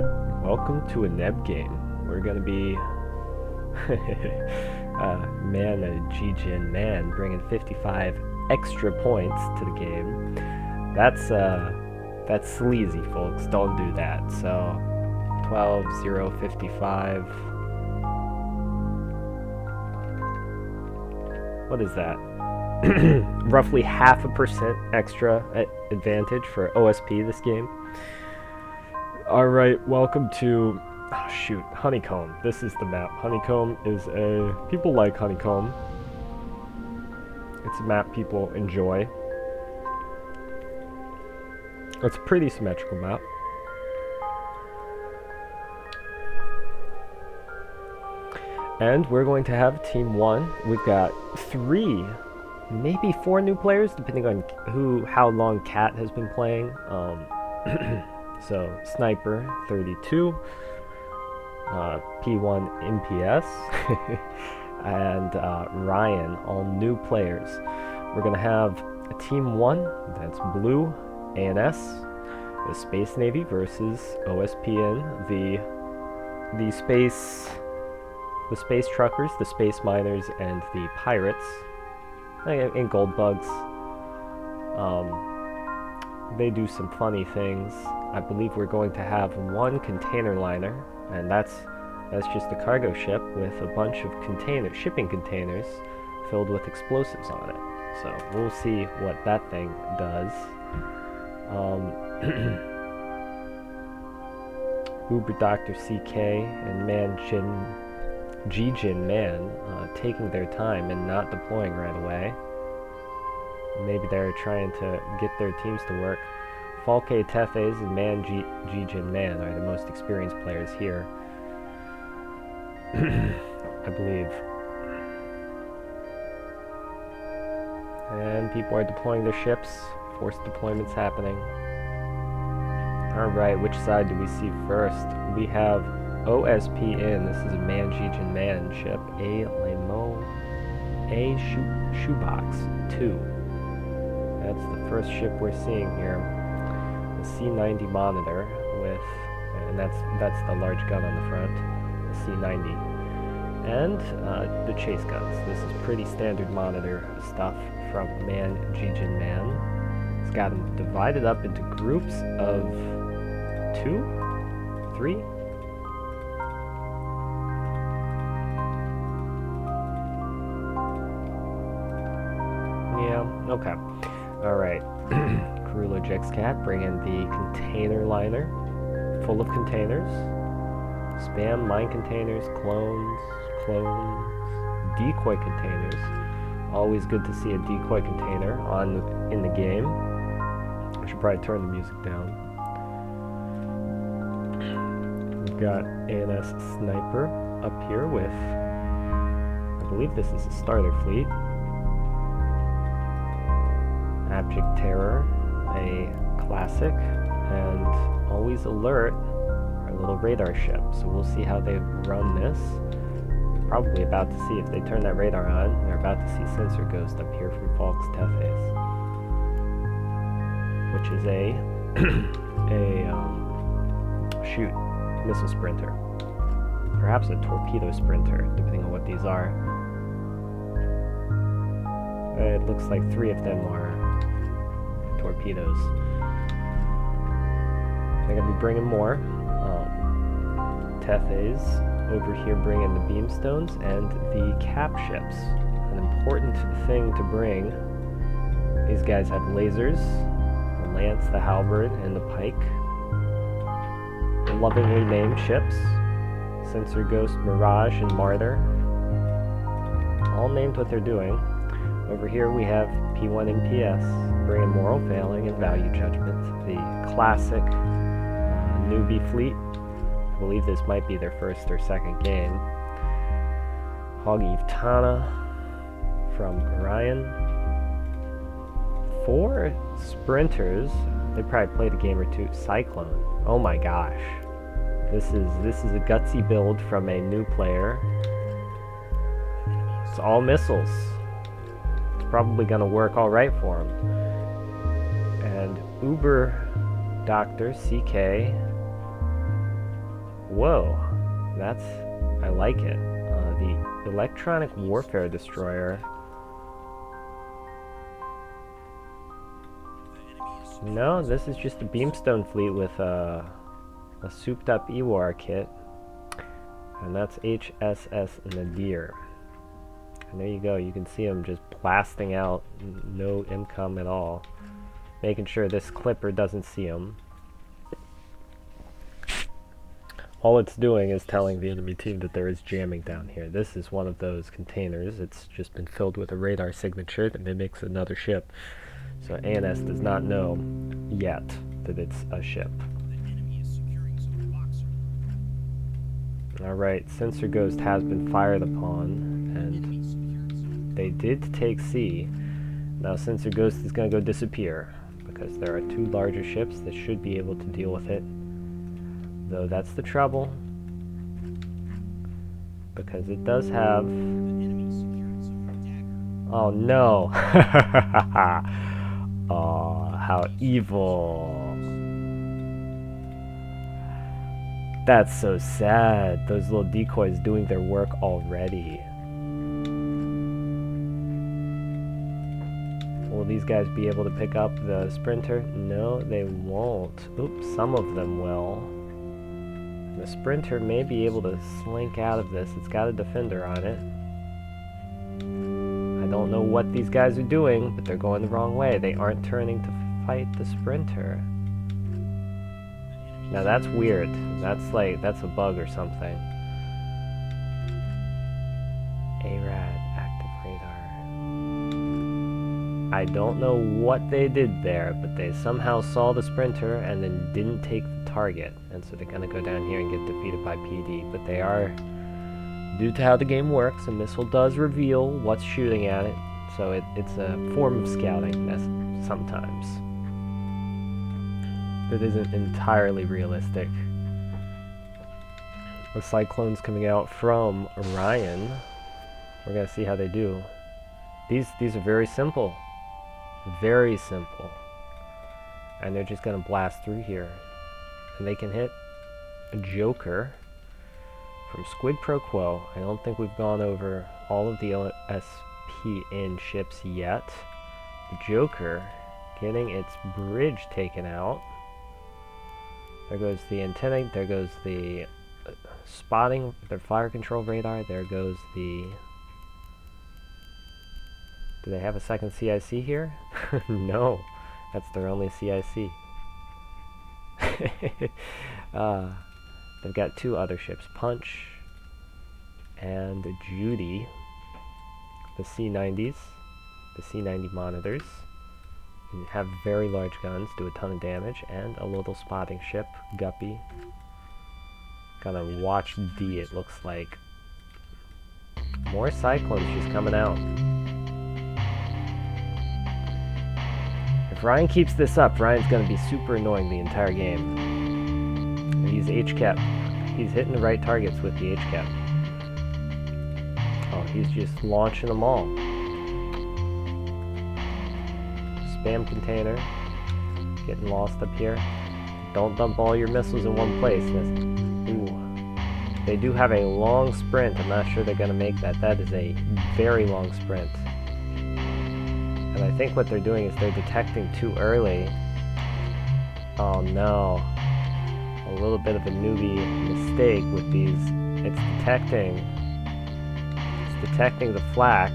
Welcome to a Neb game. We're gonna be G-Gen Man bringing 55 extra points to the game. That's sleazy, folks. Don't do that. So 12, 0, 55. What is that? Roughly 0.5% extra advantage for OSP this game. Alright, welcome to, Honeycomb. This is the map. Honeycomb is people like Honeycomb. It's a map people enjoy. It's a pretty symmetrical map. And we're going to have Team 1. We've got 3, maybe 4 new players, depending on how long Cat has been playing. So, Sniper, 32, P1 MPS, and Ryan, all new players. We're going to have a Team 1, that's Blue, ANS, the Space Navy versus OSPN, the Space Truckers, the Space Miners, and the Pirates, and Gold Bugs. They do some funny things. I believe we're going to have one container liner, and that's just a cargo ship with a bunch of shipping containers filled with explosives on it. So we'll see what that thing does. Uber Dr. CK and G-Gen Man taking their time and not deploying right away. Maybe they're trying to get their teams to work. Falke Tefes and G-Gen Man are the most experienced players here, I believe. And people are deploying their ships. Forced deployments happening. Alright, which side do we see first? We have OSPN. This is a G-Gen Man ship. Shoebox 2. That's the first ship we're seeing here. The C-90 monitor with, and that's the large gun on the front, the C-90. And the chase guns. This is pretty standard monitor stuff from G-Gen Man. It's got them divided up into groups of 2? 3? Yeah, okay. Alright. Karula Jexcat bringing the container liner full of containers. Spam mine containers, clones, decoy containers. Always good to see a decoy container in the game. I should probably turn the music down. We've got ANS Sniper up here with, I believe this is a starter fleet. Abject Terror, a classic, and Always Alert, our little radar ship. So we'll see how they run this. Probably about to see if they turn that radar on. They're about to see Sensor Ghost up here from Falk's Tefes, which is a missile sprinter, perhaps a torpedo sprinter, depending on what these are. It looks like 3 of them are torpedoes. They're going to be bringing more. Tefes over here bringing the beamstones and the cap ships. An important thing to bring. These guys have lasers, the lance, the halberd, and the pike. Lovingly named ships. Sensor Ghost, Mirage, and Martyr. All named what they're doing. Over here we have P1 MPS, bringing Moral Failing and Value Judgment, the classic newbie fleet. I believe this might be their first or second game. Hoggy Tana from Orion. 4 sprinters. They probably played a game or 2. Cyclone. Oh my gosh. This is a gutsy build from a new player. It's all missiles. Probably gonna work all right for him. And Uber Dr. CK Whoa, I like it. The electronic warfare destroyer. No, this is just a beamstone fleet with a souped up Ewar kit. And that's HSS Nadir. And there you go, you can see them just blasting out, no income at all. Making sure this clipper doesn't see them. All it's doing is telling the enemy team that there is jamming down here. This is one of those containers. It's just been filled with a radar signature that mimics another ship. So ANS does not know yet that it's a ship. Alright, Sensor Ghost has been fired upon, and they did take C. Now Sensor Ghost is going to go disappear, because there are two larger ships that should be able to deal with it. Though that's the trouble, because it does have... Oh no! Oh, how evil! That's so sad. Those little decoys doing their work already. Will these guys be able to pick up the sprinter? No, they won't. Oops, some of them will. The sprinter may be able to slink out of this. It's got a defender on it. I don't know what these guys are doing, but they're going the wrong way. They aren't turning to fight the sprinter. Now that's weird. That's a bug or something. ARAD, active radar. I don't know what they did there, but they somehow saw the sprinter and then didn't take the target. And so they're gonna go down here and get defeated by PD. But they are, due to how the game works, a missile does reveal what's shooting at it. So it's a form of scouting sometimes. That isn't entirely realistic. The Cyclones coming out from Orion. We're gonna see how they do. These are very simple. Very simple. And they're just gonna blast through here. And they can hit a Joker from Squid Pro Quo. I don't think we've gone over all of the SPN ships yet. The Joker getting its bridge taken out. There goes the antenna, there goes the spotting, their fire control radar, there goes the... Do they have a second CIC here? No, that's their only CIC. They've got two other ships, Punch and Judy, the C-90s, the C-90 monitors. You have very large guns, do a ton of damage, and a little spotting ship, Guppy. Gonna watch D, it looks like. More Cyclones just coming out. If Ryan keeps this up, Ryan's gonna be super annoying the entire game. And he's H-cap. He's hitting the right targets with the H-cap. Oh, he's just launching them all. Spam container. Getting lost up here. Don't dump all your missiles in one place. Ooh. They do have a long sprint. I'm not sure they're going to make that. That is a very long sprint. And I think what they're doing is they're detecting too early. Oh no. A little bit of a newbie mistake with these. It's detecting the flak.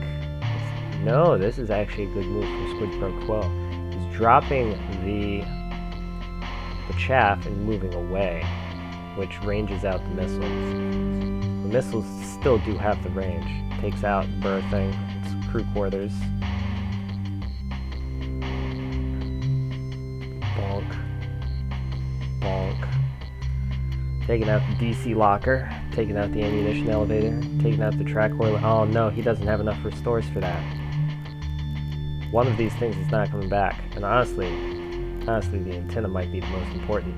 No, this is actually a good move from Squid Pro Quo. He's dropping the chaff and moving away, which ranges out the missiles. The missiles still do have the range. Takes out berthing, it's crew quarters. Bonk. Bonk. Taking out the DC locker, taking out the ammunition elevator, taking out the track oiler. Oh no, he doesn't have enough restores for that. One of these things is not coming back. And honestly, the antenna might be the most important.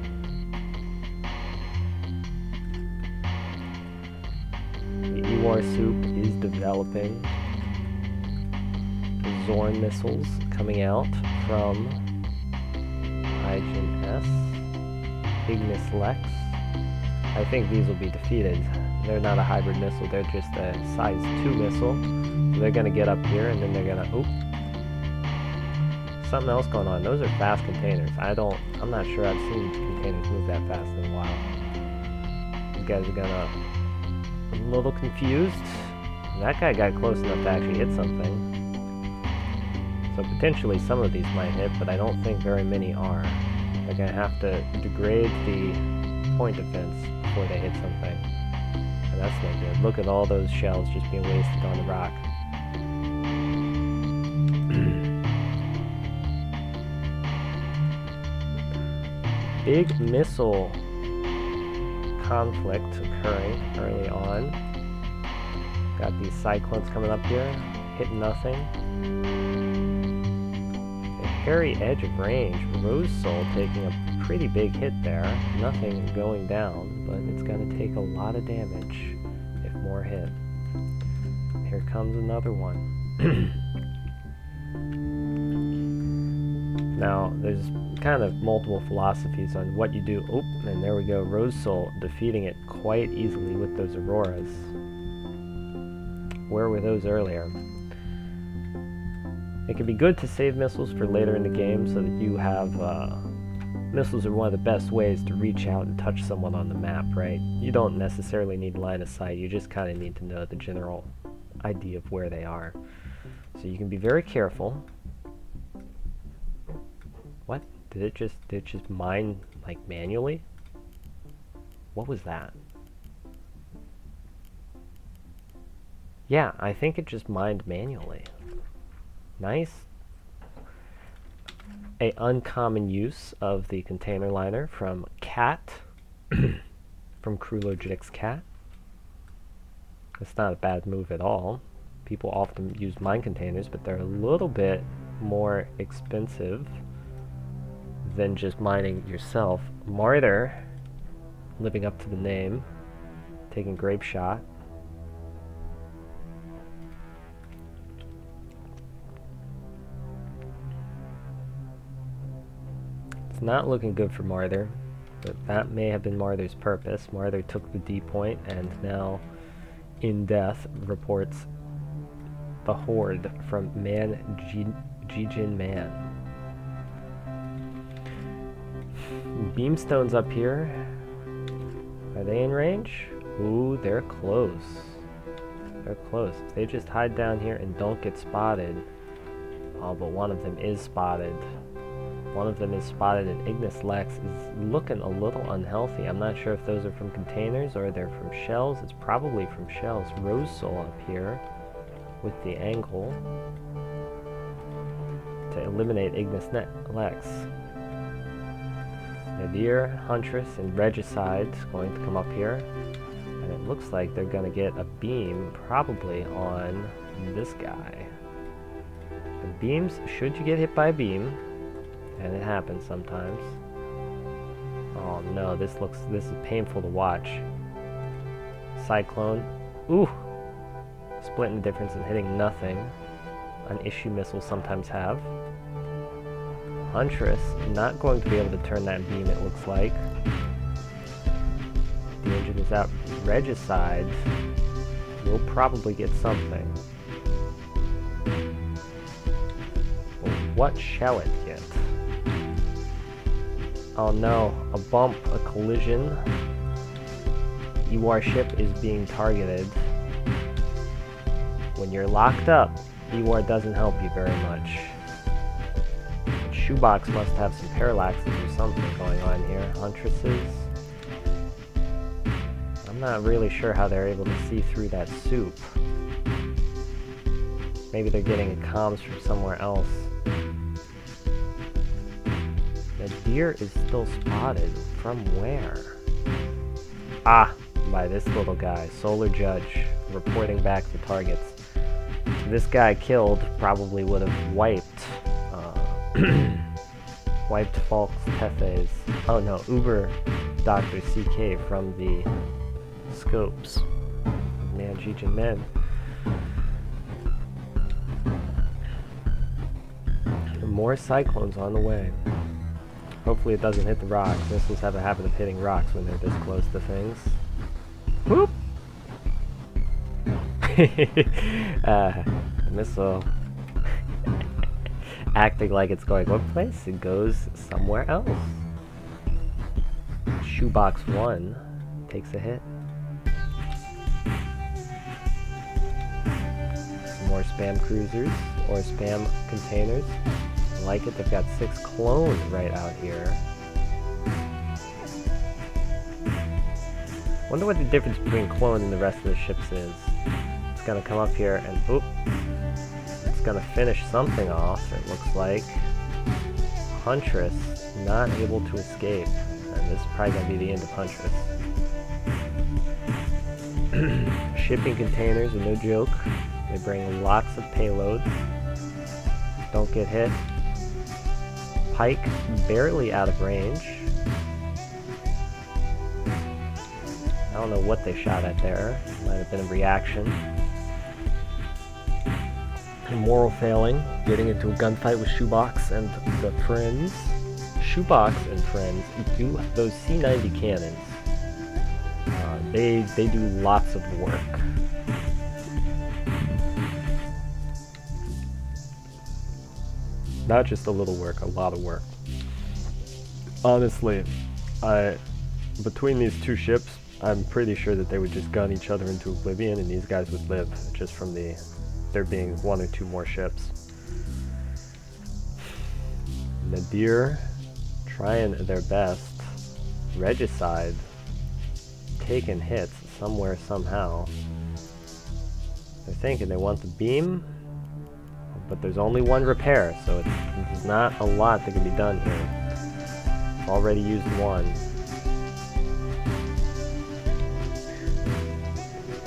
The Ewar soup is developing. The Zorn missiles coming out from Hygiene S. Ignis Lex. I think these will be defeated. They're not a hybrid missile, they're just a size 2 missile. So they're gonna get up here and then they're gonna, oop. Something else going on. Those are fast containers. I'm not sure I've seen containers move that fast in a while. These guys are gonna, a little confused. That guy got close enough to actually hit something. So potentially some of these might hit, but I don't think very many are. They're gonna have to degrade the point defense before they hit something. And that's no good. Look at all those shells just being wasted on the rock. Big missile conflict occurring early on. Got these cyclones coming up here, hitting nothing. A hairy edge of range. Rose Soul taking a pretty big hit there. Nothing going down, but it's going to take a lot of damage if more hit. Here comes another one. Now, there's kind of multiple philosophies on what you do. Oh, and there we go. Rose Soul defeating it quite easily with those auroras. Where were those earlier? It can be good to save missiles for later in the game so that you have... missiles are one of the best ways to reach out and touch someone on the map, right? You don't necessarily need line of sight. You just kind of need to know the general idea of where they are. So you can be very careful. What? Did it just mine, like, manually? What was that? Yeah, I think it just mined manually. Nice. A uncommon use of the container liner from Cat, from Krulogic's Cat. It's not a bad move at all. People often use mine containers, but they're a little bit more expensive than just mining yourself. Martyr, living up to the name, taking grape shot. It's not looking good for Martyr, but that may have been Martyr's purpose. Martyr took the D point and now, in death, reports the horde from Jijin Man. Beamstones up here. Are they in range? Ooh, they're close. They're close. If they just hide down here and don't get spotted. Oh, but one of them is spotted. One of them is spotted, and Ignis Lex is looking a little unhealthy. I'm not sure if those are from containers or they're from shells. It's probably from shells. Rose Soul up here with the angle to eliminate Ignis Lex. Nadir, Huntress, and Regicide going to come up here. And it looks like they're going to get a beam probably on this guy. And beams, should you get hit by a beam, and it happens sometimes. Oh no, this is painful to watch. Cyclone. Ooh! Splitting the difference and hitting nothing. An issue missiles sometimes have. Huntress, not going to be able to turn that beam, it looks like. The engine is out. Regicide will probably get something. Well, what shall it get? Oh no, a bump, a collision. EWAR ship is being targeted. When you're locked up, EWAR doesn't help you very much. Shoebox must have some parallaxes or something going on here. Huntresses. I'm not really sure how they're able to see through that soup. Maybe they're getting comms from somewhere else. The deer is still spotted. From where? Ah, by this little guy. Solar Judge reporting back the targets. This guy killed probably would have wiped wiped Falk's Tethys. Oh no, Uber Dr. CK from the scopes. Man, Jijin Men. More cyclones on the way. Hopefully it doesn't hit the rocks. Missiles have a habit of hitting rocks when they're this close to things. Whoop! The missile acting like it's going one place, it goes somewhere else. Shoebox 1 takes a hit. Some more spam cruisers or spam containers. I like it. They've got 6 clones right out here. Wonder what the difference between clone and the rest of the ships is. It's gonna come up here and oop. It's gonna finish something off, it looks like. Huntress not able to escape. And this is probably gonna be the end of Huntress. Shipping containers are no joke. They bring lots of payload. Don't get hit. Pike barely out of range. I don't know what they shot at there. Might have been a reaction. And moral failing, getting into a gunfight with Shoebox and the friends. Shoebox and friends do those C90 cannons. They do lots of work. Not just a little work, a lot of work. Honestly, between these two ships, I'm pretty sure that they would just gun each other into oblivion and these guys would live just from there being 1 or 2 more ships. Nadir trying their best. Regicide taking hits somewhere, somehow. They're thinking they want the beam, but there's only 1 repair, so there's not a lot that can be done here. Already used 1.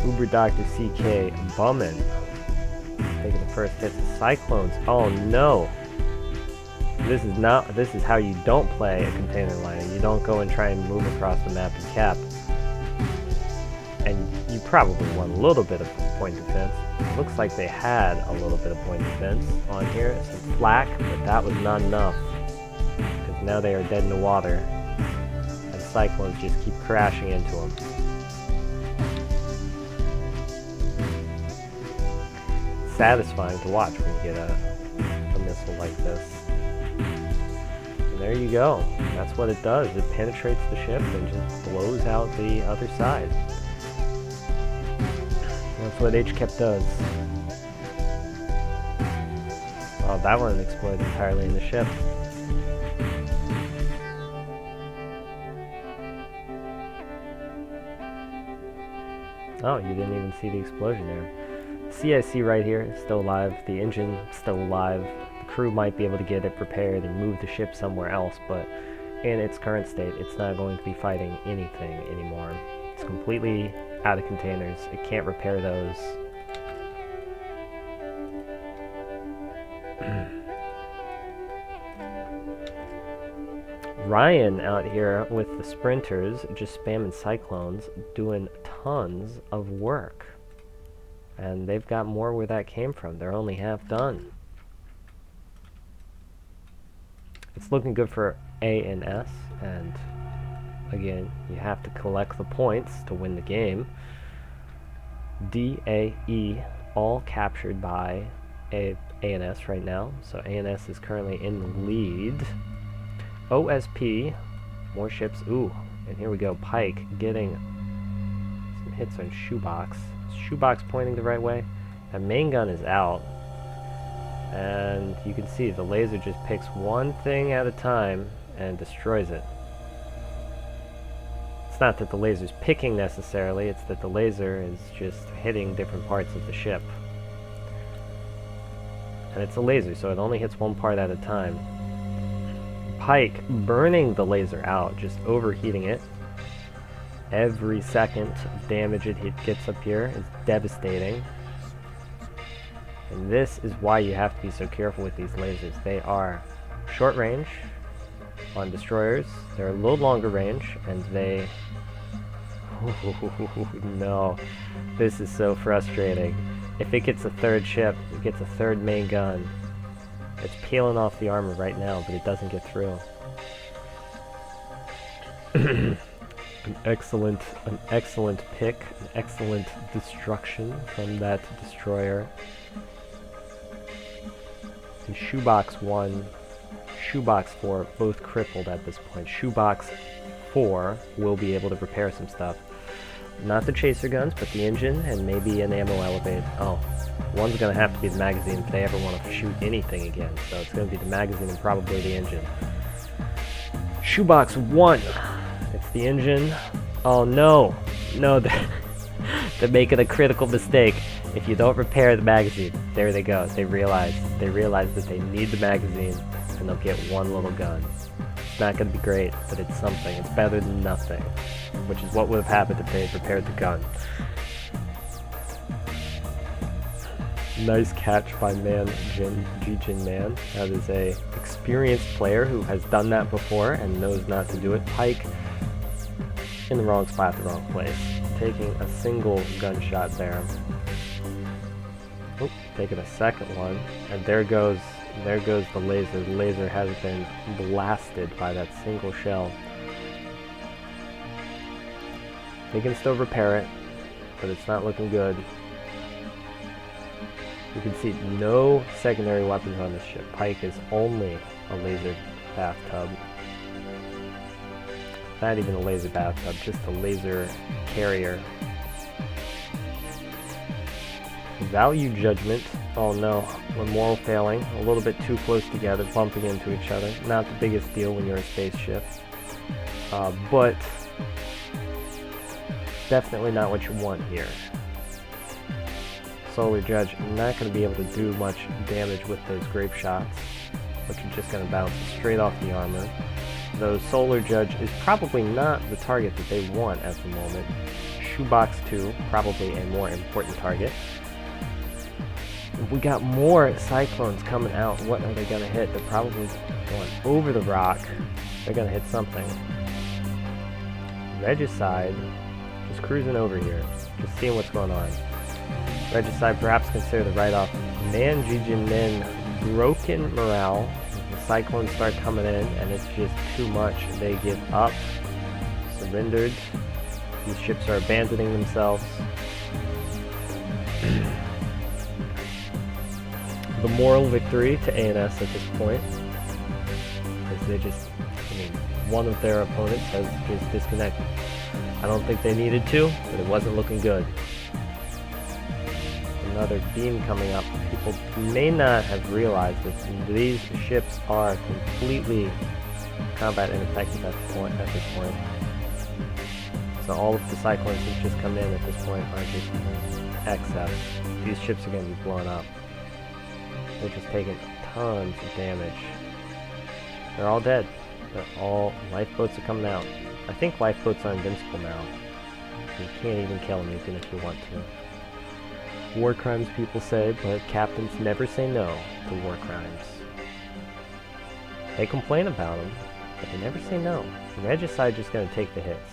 Uber Dr. CK bumming. Taking the first hit. The Cyclones. Oh no! This is how you don't play a container liner. You don't go and try and move across the map and cap. And you probably want a little bit of point defense. It looks like they had a little bit of point defense on here. Some flak, but that was not enough. Because now they are dead in the water. And Cyclones just keep crashing into them. Satisfying to watch when you get a missile like this. And there you go. That's what it does. It penetrates the ship and just blows out the other side. That's what HCAP does. Oh, that one exploded entirely in the ship. Oh, you didn't even see the explosion there. CIC right here is still alive. The engine still alive. The crew might be able to get it repaired and move the ship somewhere else, but in its current state, it's not going to be fighting anything anymore. It's completely out of containers. It can't repair those. Ryan out here with the sprinters, just spamming Cyclones, doing tons of work. And they've got more where that came from. They're only half done. It's looking good for A and S, and again, you have to collect the points to win the game. D, A, E, all captured by A and S right now, so A and S is currently in the lead. OSP, more ships, ooh, and here we go, Pike getting some hits on Shoebox. Shoebox pointing the right way. That main gun is out, and you can see the laser just picks one thing at a time and destroys it. It's not that the laser's picking necessarily, it's that the laser is just hitting different parts of the ship. And it's a laser, so it only hits one part at a time. Pike burning the laser out, just overheating it. Every second of damage it gets up here is devastating. And this is why you have to be so careful with these lasers. They are short range on destroyers. They're a little longer range, and they... no. This is so frustrating. If it gets a third ship, it gets a third main gun. It's peeling off the armor right now, but it doesn't get through. An excellent pick, an excellent destruction from that destroyer. And Shoebox 1, Shoebox 4, both crippled at this point. Shoebox 4 will be able to repair some stuff. Not the chaser guns, but the engine and maybe an ammo elevate. Oh, one's gonna have to be the magazine if they ever want to shoot anything again. So it's gonna be the magazine and probably the engine. Shoebox 1. It's the engine. Oh no. No, they're making a critical mistake. If you don't repair the magazine, there they go. They realize that they need the magazine and they'll get one little gun. It's not going to be great, but it's something. It's better than nothing, which is what would have happened if they had repaired the gun. Nice catch by G-Jin Man. That is a experienced player who has done that before and knows not to do it. Pike in the wrong spot, the wrong place. Taking a single gunshot there. Oop, taking a second one, and there goes the laser. The laser has been blasted by that single shell. They can still repair it, but it's not looking good. You can see no secondary weapons on this ship. Pike is only a laser bathtub. Not even a laser bathtub, just a laser carrier. Value judgment. Oh no, we're moral failing. A little bit too close together, bumping into each other. Not the biggest deal when you're a spaceship. But definitely not what you want here. Solar Judge not going to be able to do much damage with those grape shots, which are just going to bounce straight off the armor. Though Solar Judge is probably not the target that they want at the moment. Shoebox 2, probably a more important target. We got more Cyclones coming out. What are they going to hit? They're probably going over the rock. They're going to hit something. Regicide, just cruising over here, just seeing what's going on. Regicide perhaps consider the write-off. Man, G-Jin Min, broken morale. The Cyclones start coming in, and it's just too much. They give up, surrendered. These ships are abandoning themselves. The moral victory to ANS at this point, because they just, one of their opponents is disconnected. I don't think they needed to, but it wasn't looking good. Another beam coming up. People may not have realized that these ships are completely combat ineffective at this point. So all of the Cyclones that just come in at this point are just excess. These ships are going to be blown up. They're just taking tons of damage. They're all dead. Lifeboats are coming out. I think lifeboats are invincible now. You can't even kill them even if you want to. War crimes, people say, but captains never say no to war crimes. They complain about them, but they never say no. Regicide just going to take the hits.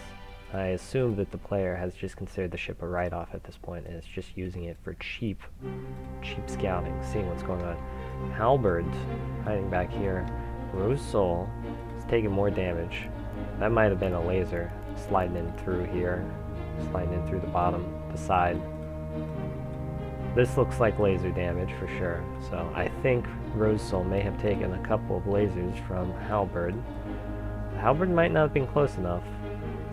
I assume that the player has just considered the ship a write-off at this point and is just using it for cheap scouting, seeing what's going on. Halberd, hiding back here. Rose Soul is taking more damage. That might have been a laser sliding in through here, sliding in through the bottom, the side. This looks like laser damage for sure, so I think Rose Soul may have taken a couple of lasers from Halberd. Halberd might not have been close enough,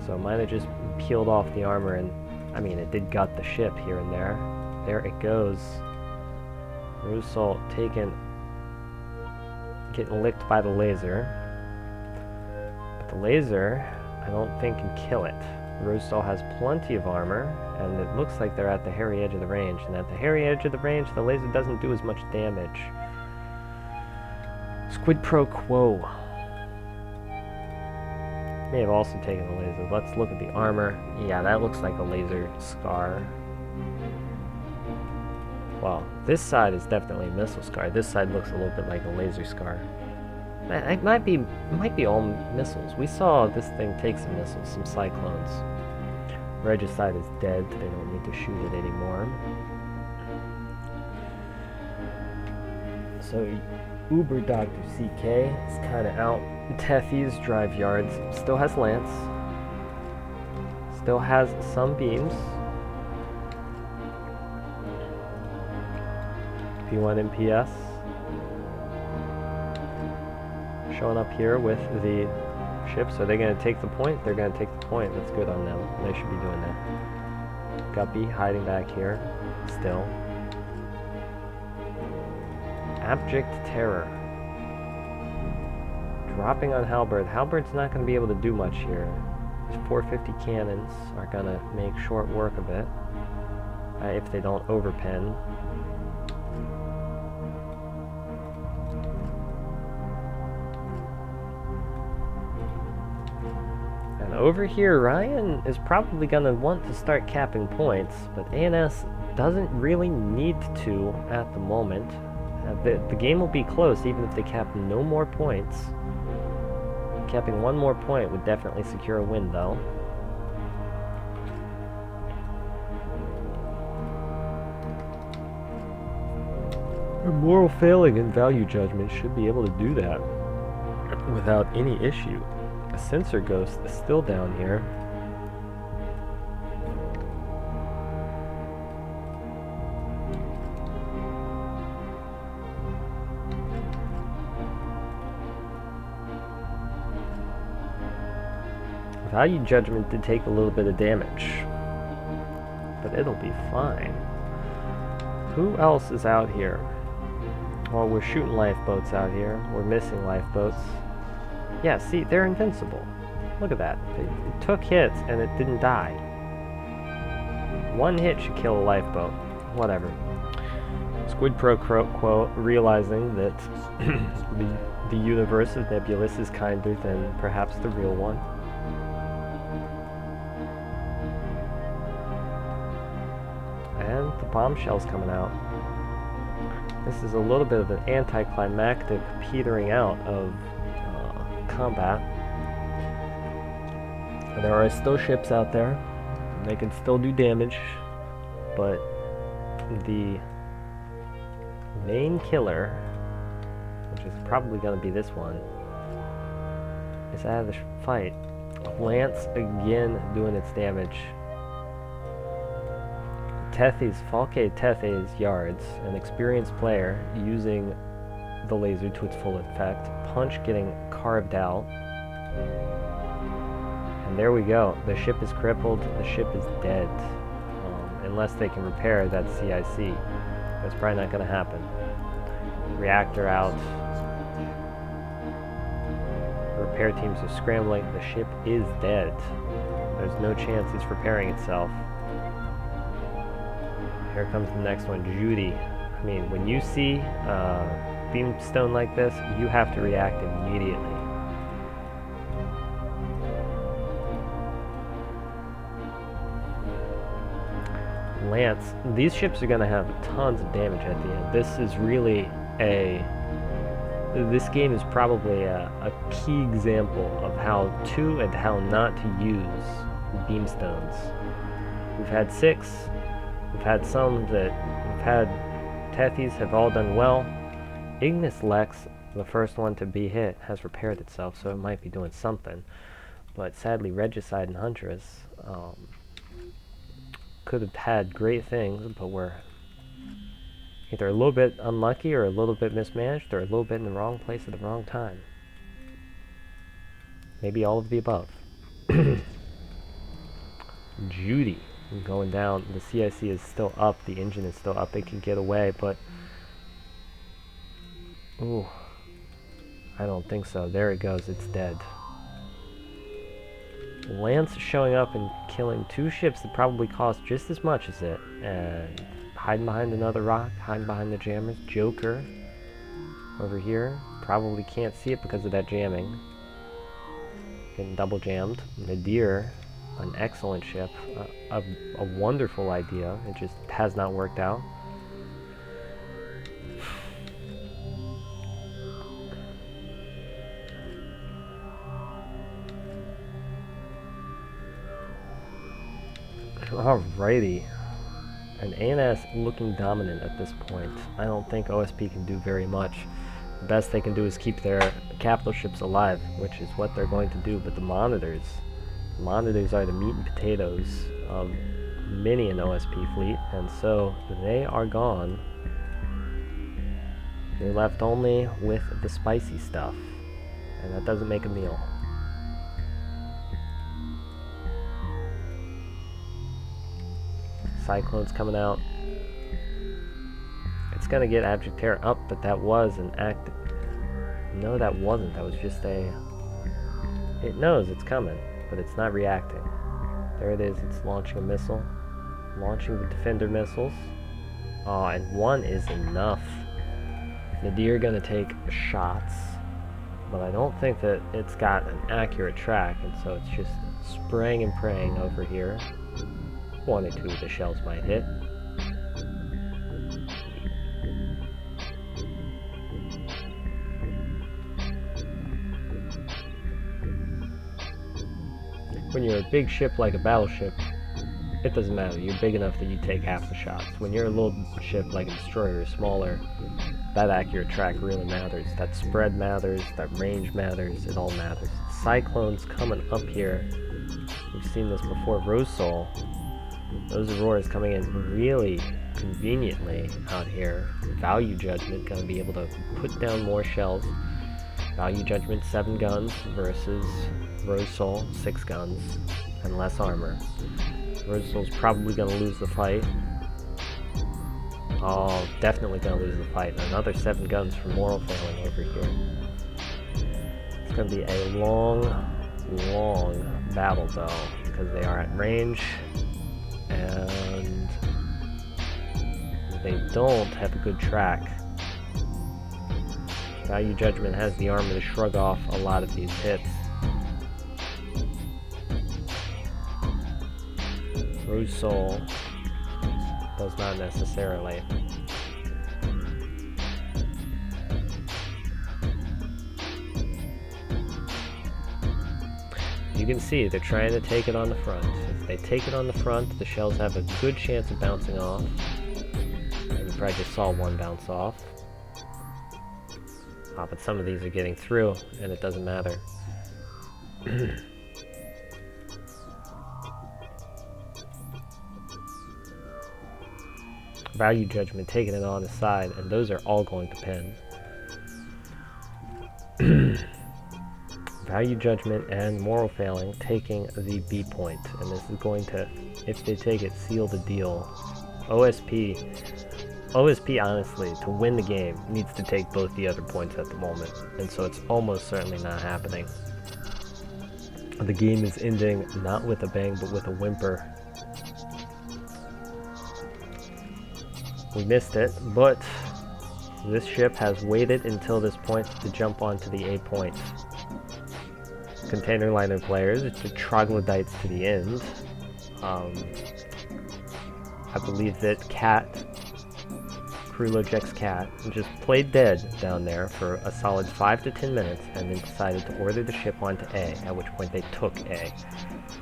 so it might have just peeled off the armor, and it did gut the ship here and there. There it goes. Rose Soul getting licked by the laser. But the laser, I don't think can kill it. Rose Soul has plenty of armor, and it looks like they're at the hairy edge of the range. And at the hairy edge of the range, the laser doesn't do as much damage. Squid Pro Quo may have also taken the laser. Let's look at the armor. Yeah, that looks like a laser scar. Well, this side is definitely a missile scar. This side looks a little bit like a laser scar. It might be all missiles. We saw this thing take some missiles, some Cyclones. Regicide is dead. They don't need to shoot it anymore. So Uber Dr. CK is kind of out Tethys drive yards. Still has lance. Still has some beams. P1 MPS. Showing up here with the ships. Are they going to take the point? They're going to take the point. That's good on them. They should be doing that. Guppy hiding back here. Still. Abject Terror. Dropping on Halberd. Halberd's not going to be able to do much here. These 450 cannons are going to make short work of it. If they don't overpen. And over here, Ryan is probably going to want to start capping points, but ANS doesn't really need to at the moment. The game will be close even if they cap no more points. Capping one more point would definitely secure a win, though. A moral failing and value judgment should be able to do that without any issue. A Sensor Ghost is still down here. Value judgment did take a little bit of damage, but it'll be fine. Who else is out here? Well, we're shooting lifeboats out here. We're missing lifeboats. Yeah, see, they're invincible. Look at that. It took hits and it didn't die. One hit should kill a lifeboat. Whatever. Squid Pro quote, realizing that the universe of Nebulous is kinder than perhaps the real one. And the bombshell's coming out. This is a little bit of an anticlimactic petering out of combat. There are still ships out there. They can still do damage, but the main killer, which is probably going to be this one, is out of the fight. Lance again doing its damage. Falke Tethys yards, an experienced player using the laser to its full effect. Punch getting carved out. And there we go. The ship is crippled. The ship is dead. Unless they can repair that CIC. That's probably not going to happen. Reactor out. The repair teams are scrambling. The ship is dead. There's no chance it's repairing itself. Here comes the next one, Judy. I mean, when you see beamstone like this, you have to react immediately. Lance, these ships are going to have tons of damage at the end. This is really this game is probably a key example of how to and how not to use beamstones. We've had 6. We've had some that we've had Tethys have all done well. Ignis Lex, the first one to be hit, has repaired itself, so it might be doing something. But sadly, Regicide and Huntress could have had great things, but were either a little bit unlucky or a little bit mismanaged or a little bit in the wrong place at the wrong time. Maybe all of the above. Judy. Going down, the CIC is still up, the engine is still up, it can get away, but ooh, I don't think so. There it goes, it's dead. Lance showing up and killing 2 ships that probably cost just as much as it, and hiding behind another rock, hiding behind the jammers. Joker over here, probably can't see it because of that jamming. Getting double jammed. Nadir, an excellent ship, a wonderful idea. It just has not worked out. Alrighty. And ANS looking dominant at this point. I don't think OSP can do very much. The best they can do is keep their capital ships alive, which is what they're going to do, but the monitors are the meat and potatoes of many an OSP fleet, and so they are gone. You're left only with the spicy stuff, and that doesn't make a meal. Cyclone's coming out. It's gonna get Abject Terror up, but that was an active... No, that wasn't. That was just a... It knows it's coming, but it's not reacting. There it is. It's launching a missile. Launching the Defender missiles. Oh, and one is enough. Nadir gonna take shots, but I don't think that it's got an accurate track, and so it's just spraying and praying over here. One or two of the shells might hit. When you're a big ship like a battleship, it doesn't matter. You're big enough that you take half the shots. When you're a little ship like a destroyer or smaller, that accurate track really matters. That spread matters, that range matters, it all matters. Cyclones coming up here. We've seen this before. Rose Soul. Those Auroras coming in really conveniently out here. Value Judgment gonna be able to put down more shells. Value Judgment 7 guns versus Rose Soul 6 guns and less armor. Rose Soul's probably gonna lose the fight. Oh, definitely gonna lose the fight. Another 7 guns for moral failing over here. It's gonna be a long battle though, because they are at range and they don't have a good track. Value Judgment has the armor to shrug off a lot of these hits. Rose Soul does not necessarily. You can see they're trying to take it on the front. If they take it on the front, the shells have a good chance of bouncing off. And you probably just saw one bounce off. But some of these are getting through, and it doesn't matter. Value Judgment taking it on the side, and those are all going to pin. Value Judgment and Moral Failing taking the B point, and this is going to, if they take it, seal the deal. OSP, honestly, to win the game, needs to take both the other points at the moment, and so it's almost certainly not happening. The game is ending not with a bang, but with a whimper. We missed it, but this ship has waited until this point to jump onto the A point. Container liner players, it's the troglodytes to the end. I believe that Krulojek's cat just played dead down there for a solid 5 to 10 minutes and then decided to order the ship onto A, at which point they took A.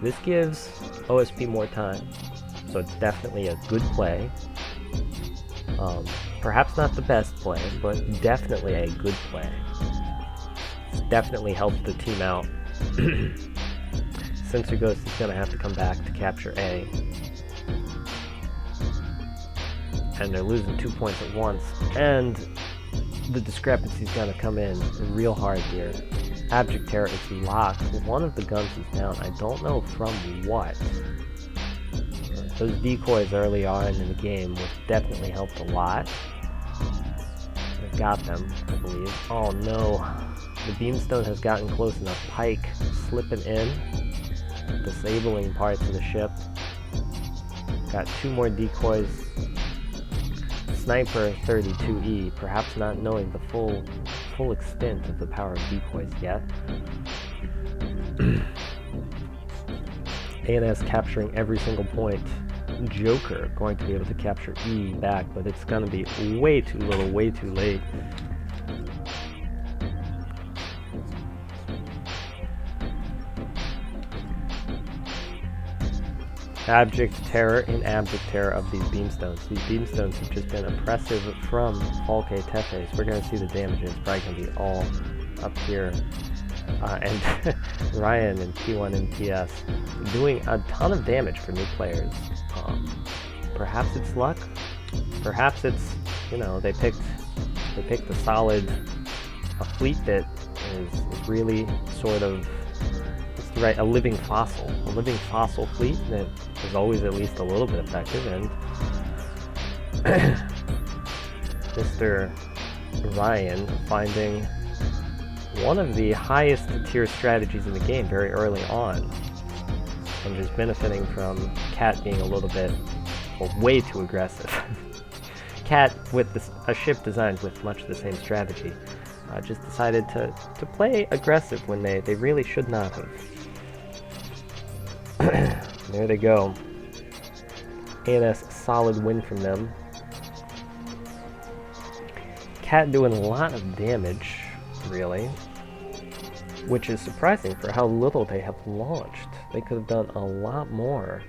This gives OSP more time, so it's definitely a good play. Perhaps not the best play, but definitely a good play. It's definitely helped the team out. Sensor Ghost is going to have to come back to capture A. And they're losing 2 points at once, and the discrepancy is going to come in real hard here. Abject Terror is locked. One of the guns is down. I don't know from what. Those decoys early on in the game would definitely helped a lot. I got them, I believe. Oh no. The Beamstone has gotten close enough. Pike slipping in, disabling parts of the ship. Got 2 more decoys. Sniper 32E, perhaps not knowing the full extent of the power of decoys yet. ANS capturing every single point. Joker going to be able to capture E back, but it's going to be way too little, way too late. Abject Terror in Abject Terror of these Beamstones. These Beamstones have just been oppressive from Falke Tefes. We're going to see the damage. It's probably going to be all up here. And Ryan and T1 MTS doing a ton of damage for new players. Perhaps it's luck. Perhaps it's, you know, they picked a solid fleet that is really sort of a living fossil fleet that is always at least a little bit effective. And Mr. Ryan finding one of the highest tier strategies in the game very early on, and just benefiting from Cat being a little bit, well, way too aggressive. Cat, with a ship designed with much the same strategy, just decided to play aggressive when they really should not have. There they go. ANS, solid win from them. Cat doing a lot of damage, really, which is surprising for how little they have launched. They could have done a lot more.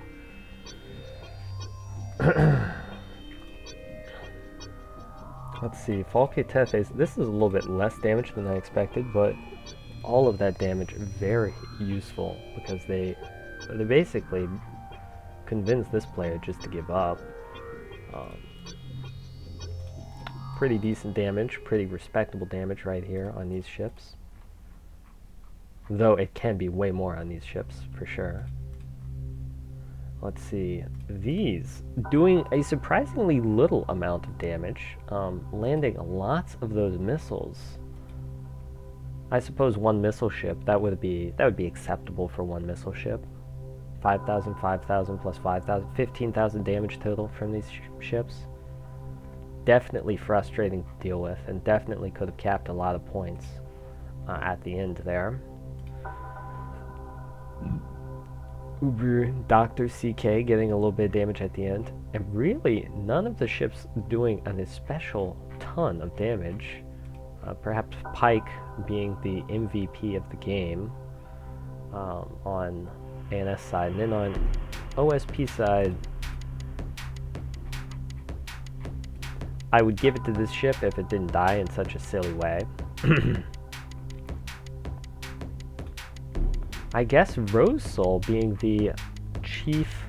Let's see, Falke Tefes, this is a little bit less damage than I expected, but all of that damage very useful, because they basically convinced this player just to give up. Pretty decent damage, pretty respectable damage right here on these ships. Though it can be way more on these ships, for sure. Let's see, these doing a surprisingly little amount of damage, landing lots of those missiles. I suppose one missile ship, that would be acceptable for one missile ship. 5,000, 5,000 plus 5,000, 15,000 damage total from these ships. Definitely frustrating to deal with, and definitely could have capped a lot of points at the end there. Uber Dr. CK getting a little bit of damage at the end, and really none of the ships doing an especial ton of damage. Perhaps Pike being the MVP of the game on ANS side, and then on OSP side, I would give it to this ship if it didn't die in such a silly way. I guess Rose Soul being the chief,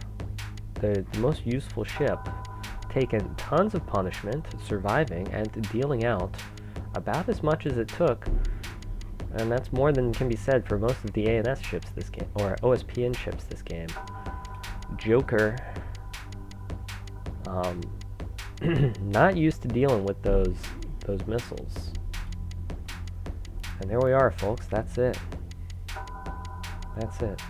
the most useful ship, taking tons of punishment, surviving, and dealing out about as much as it took, and that's more than can be said for most of the ANS ships this game, or OSPN ships this game. Joker, not used to dealing with those missiles. And there we are, folks. That's it. That's it.